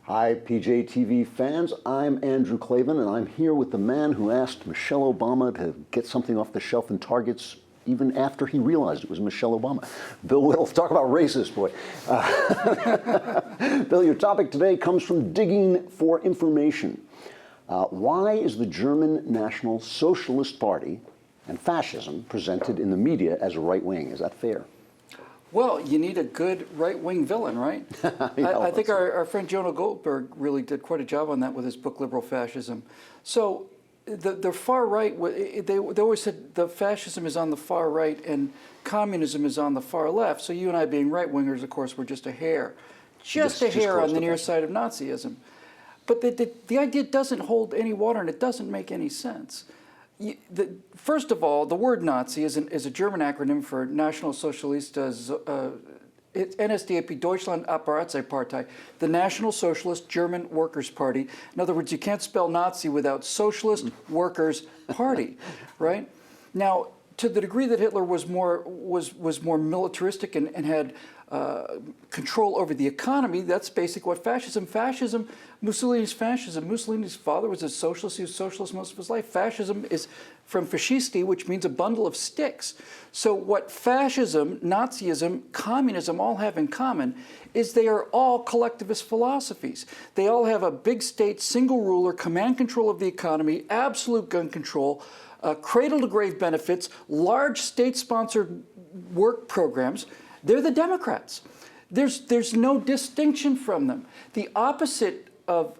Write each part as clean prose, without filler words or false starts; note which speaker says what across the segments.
Speaker 1: Hi, PJTV fans. I'm Andrew Klavan, and I'm here with the man who asked Michelle Obama to get something off the shelf in Targets even after he realized it was Michelle Obama. Bill Whittle, talk about racist, boy. Bill, your topic today comes from digging for information. Why is the German National Socialist Party and fascism presented in the media as a right wing? Is that fair?
Speaker 2: Well, you need a good right-wing villain, right? I think our friend Jonah Goldberg really did quite a job on that with his book, Liberal Fascism. So the far right, they always said the fascism is on the far right and communism is on the far left. So you and I being right-wingers, of course, were just a hair. Just a hair on the near side of Nazism. But the idea doesn't hold any water and it doesn't make any sense. First of all, the word Nazi is a German acronym for National Socialist, NSDAP, Deutschland Apparatzeitpartei, the National Socialist German Workers' Party. In other words, you can't spell Nazi without Socialist Workers' Party, right? Now, to the degree that Hitler was more militaristic and had control over the economy, that's basically what fascism, Mussolini's fascism. Mussolini's father was a socialist. He was socialist most of his life. Fascism is from fascisti, which means a bundle of sticks. So what fascism, Nazism, communism all have in common is they are all collectivist philosophies. They all have a big state, single ruler, command control of the economy, absolute gun control, cradle-to-grave benefits, large state-sponsored work programs. They're the Democrats. There's no distinction from them. The opposite of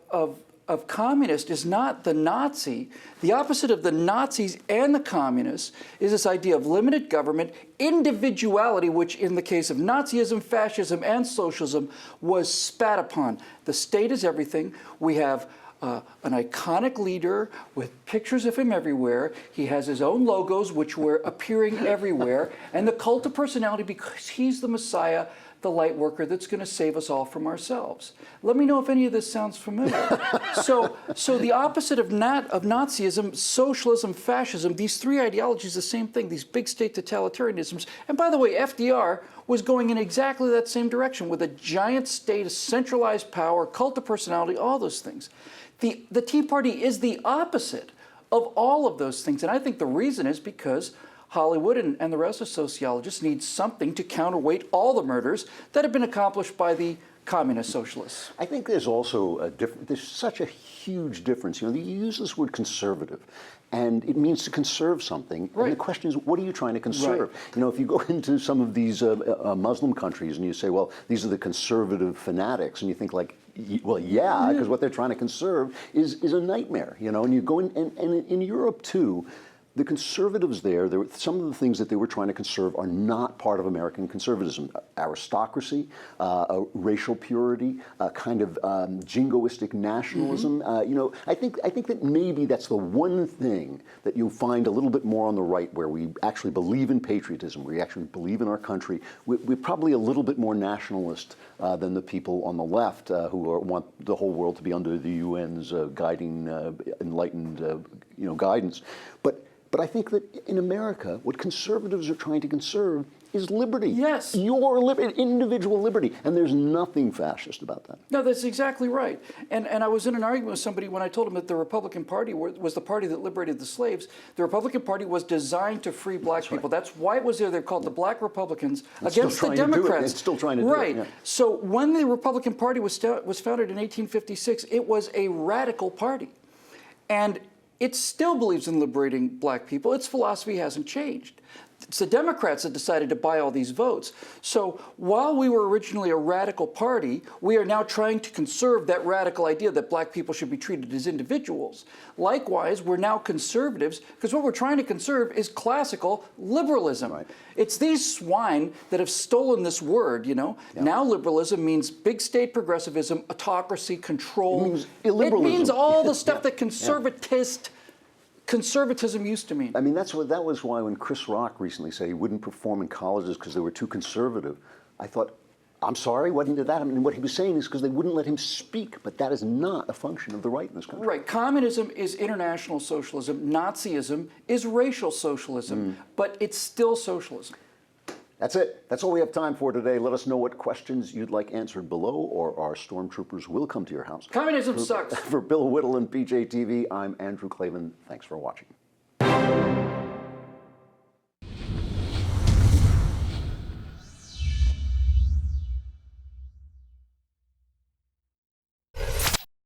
Speaker 2: communist is not the Nazi. The opposite of the Nazis and the communists is this idea of limited government, individuality, which in the case of Nazism, fascism, and socialism was spat upon. The state is everything. We have an iconic leader with pictures of him everywhere. He has his own logos, which were appearing everywhere, and the cult of personality because he's the Messiah, the light worker that's going to save us all from ourselves. Let me know if any of this sounds familiar. So the opposite of Nazism, socialism, fascism, these three ideologies, the same thing, these big state totalitarianisms. And by the way, FDR was going in exactly that same direction with a giant state, a centralized power, cult of personality, all those things. The Tea Party is the opposite of all of those things. And I think the reason is because Hollywood and the rest of sociologists need something to counterweight all the murders that have been accomplished by the communist socialists.
Speaker 1: I think there's also there's such a huge difference. You know, you use this word conservative, and it means to conserve something. Right. And the question is, what are you trying to conserve? Right. You know, if you go into some of these Muslim countries and you say, well, these are the conservative fanatics, and you think like, well, yeah, because what they're trying to conserve is a nightmare, you know, and you go in, and in Europe too, the conservatives there were, some of the things that they were trying to conserve are not part of American conservatism. Aristocracy, racial purity, kind of jingoistic nationalism. You know, I think that maybe that's the one thing that you'll find a little bit more on the right, where we actually believe in patriotism, we actually believe in our country. We're probably a little bit more nationalist than the people on the left who want the whole world to be under the UN's guiding, enlightened, you know, guidance. But I think that in America, what conservatives are trying to conserve is liberty. Yes. Your individual liberty. And there's nothing fascist about that.
Speaker 2: No, that's exactly right. And I was in an argument with somebody when I told him that the Republican Party was the party that liberated the slaves. The Republican Party was designed to free black people. Right. That's why it was there. They're called the Black Republicans against the Democrats.
Speaker 1: It's still trying to do it.
Speaker 2: Right. Yeah. So when the Republican Party was founded in 1856, it was a radical party. And it still believes in liberating black people. Its philosophy hasn't changed. It's the Democrats that decided to buy all these votes. So while we were originally a radical party, we are now trying to conserve that radical idea that black people should be treated as individuals. Likewise, we're now conservatives because what we're trying to conserve is classical liberalism. Right. It's these swine that have stolen this word, you know. Yeah. Now liberalism means big state progressivism, autocracy, control.
Speaker 1: It means illiberalism.
Speaker 2: It means all the stuff that conservatism used to mean.
Speaker 1: I mean, that was why when Chris Rock recently said he wouldn't perform in colleges because they were too conservative, I thought, I'm sorry, what did that? I mean, what he was saying is because they wouldn't let him speak, but that is not a function of the right in this country.
Speaker 2: Right. Communism is international socialism. Nazism is racial socialism, but it's still socialism.
Speaker 1: That's it. That's all we have time for today. Let us know what questions you'd like answered below, or our stormtroopers will come to your house.
Speaker 2: Communism sucks.
Speaker 1: For Bill Whittle and PJTV, I'm Andrew Klavan. Thanks for watching.